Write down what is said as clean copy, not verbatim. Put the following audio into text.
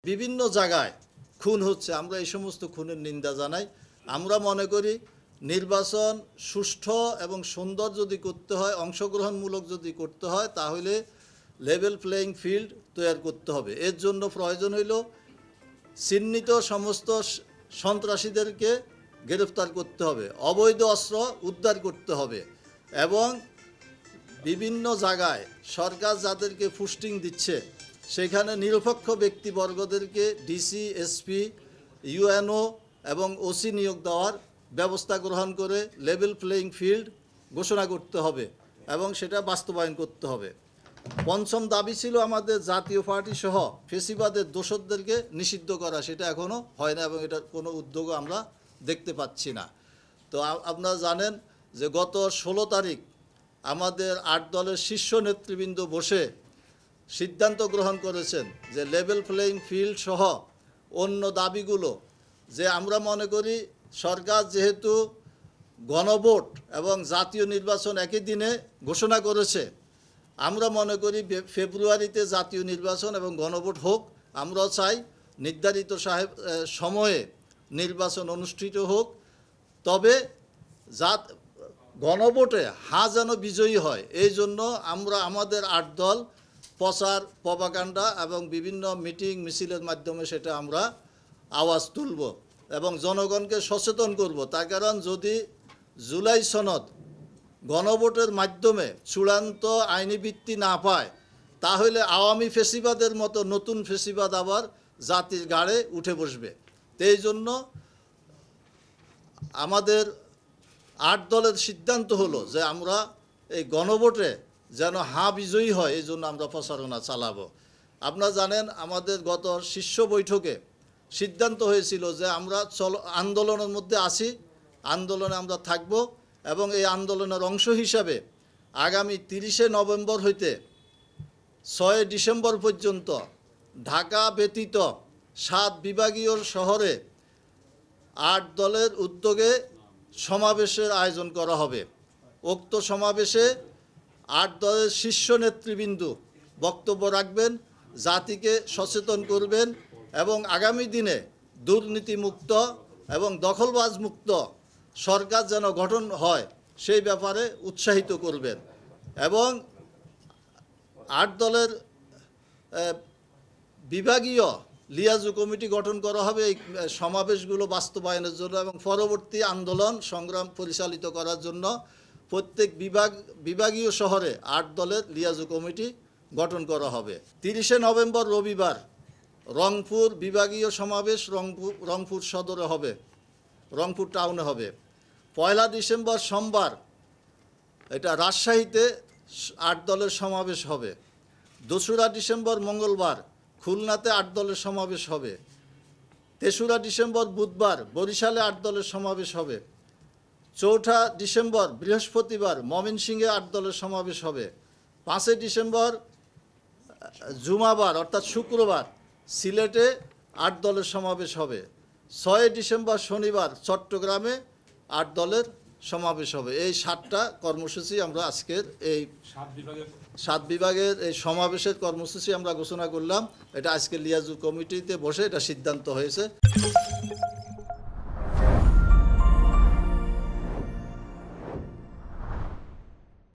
বিভিন্ন জায়গায় খুন হচ্ছে, আমরা এই সমস্ত খুনের নিন্দা জানাই। আমরা মনে করি নির্বাচন সুষ্ঠু এবং সুন্দর যদি করতে হয়, অংশগ্রহণমূলক যদি করতে হয়, তাহলে লেভেল প্লেয়িং ফিল্ড তৈরি করতে হবে। এর জন্য প্রয়োজন হইল চিহ্নিত সমস্ত সন্ত্রাসীদেরকে গ্রেফতার করতে হবে, অবৈধ অস্ত্র উদ্ধার করতে হবে এবং বিভিন্ন জায়গায় সরকার যাদেরকে পোস্টিং দিচ্ছে সেখানে নিরপেক্ষ ব্যক্তিবর্গদেরকে ডিসি, এসপি, ইউএনও এবং ওসি নিয়োগ দেওয়ার ব্যবস্থা গ্রহণ করে লেভেল প্লেয়িং ফিল্ড ঘোষণা করতে হবে এবং সেটা বাস্তবায়ন করতে হবে। পঞ্চম দাবি ছিল আমাদের জাতীয় পার্টি সহ ফেসিবাদের দোষরদেরকে নিষিদ্ধ করা, সেটা এখনও হয় না এবং এটার কোনো উদ্যোগও আমরা দেখতে পাচ্ছি না। তো আপনারা জানেন যে গত 16 তারিখ আমাদের 8 দলের শীর্ষ নেতৃবৃন্দ বসে সিদ্ধান্ত গ্রহণ করেছেন যে লেভেল প্লেয়িং ফিল্ড সহ অন্য দাবিগুলো, যে আমরা মনে করি সরকার যেহেতু গণভোট এবং জাতীয় নির্বাচন একই দিনে ঘোষণা করেছে, আমরা মনে করি ফেব্রুয়ারিতে জাতীয় নির্বাচন এবং গণভোট হোক। আমরাও চাই নির্ধারিত সময়ে নির্বাচন অনুষ্ঠিত হোক, তবে গণভোটে যেন বিজয়ী হয়। এই জন্য আমরা আমাদের 8 দল প্রচার, প্রপাগান্ডা এবং বিভিন্ন মিটিং মিছিলের মাধ্যমে সেটা আমরা আওয়াজ তুলব এবং জনগণকে সচেতন করব। তার কারণ যদি জুলাই সনদ গণভোটের মাধ্যমে চূড়ান্ত আইনি ভিত্তি না পায়, তাহলে আওয়ামী ফেসিবাদের মতো নতুন ফেসিবাদ আবার জাতির ঘাড়ে উঠে বসবে। এই জন্য আমাদের 8 দলের সিদ্ধান্ত হলো যে আমরা এই গণভোটে যেন বিজয়ী হয়, এই জন্য আমরা প্রচারণা চালাবো। আপনারা জানেন আমাদের গত শীর্ষ বৈঠকে সিদ্ধান্ত হয়েছিল যে আমরা আন্দোলনের মধ্যে আছি, আন্দোলনে আমরা থাকব এবং এই আন্দোলনের অংশ হিসাবে আগামী 30শে নভেম্বর হইতে 6 ডিসেম্বর পর্যন্ত ঢাকা ব্যতীত 7 বিভাগীয় শহরে 8 দলের উদ্যোগে সমাবেশের আয়োজন করা হবে। উক্ত সমাবেশে 8 দলের শীর্ষ নেতৃবৃন্দ বক্তব্য রাখবেন, জাতিকে সচেতন করবেন এবং আগামী দিনে দুর্নীতিমুক্ত এবং দখলবাজ মুক্ত সরকার যেন গঠন হয় সেই ব্যাপারে উৎসাহিত করবেন এবং 8 দলের বিভাগীয় লিয়াজু কমিটি গঠন করা হবে এই সমাবেশগুলো বাস্তবায়নের জন্য এবং পরবর্তী আন্দোলন সংগ্রাম পরিচালিত করার জন্য প্রত্যেক বিভাগীয় শহরে 8 দলের লিয়াজু কমিটি গঠন করা হবে। 30শে নভেম্বর রবিবার রংপুর বিভাগীয় সমাবেশ রংপুর সদরে হবে, রংপুর টাউনে হবে। 1 ডিসেম্বর সোমবার এটা রাজশাহীতে 8 দলের সমাবেশ হবে। 2রা ডিসেম্বর মঙ্গলবার খুলনাতে 8 দলের সমাবেশ হবে। 3রা ডিসেম্বর বুধবার বরিশালে 8 দলের সমাবেশ হবে। 4ঠা ডিসেম্বর বৃহস্পতিবার ময়মনসিংহে 8 দলের সমাবেশ হবে। 5 ডিসেম্বর জুমাবার অর্থাৎ শুক্রবার সিলেটে 8 দলের সমাবেশ হবে। 6 ডিসেম্বর শনিবার চট্টগ্রামে 8 দলের সমাবেশ হবে। এই 7টা কর্মসূচি আমরা আজকের এই 7 বিভাগের এই সমাবেশের কর্মসূচি আমরা ঘোষণা করলাম। এটা আজকে লিয়াজু কমিটিতে বসে এটা সিদ্ধান্ত হয়েছে।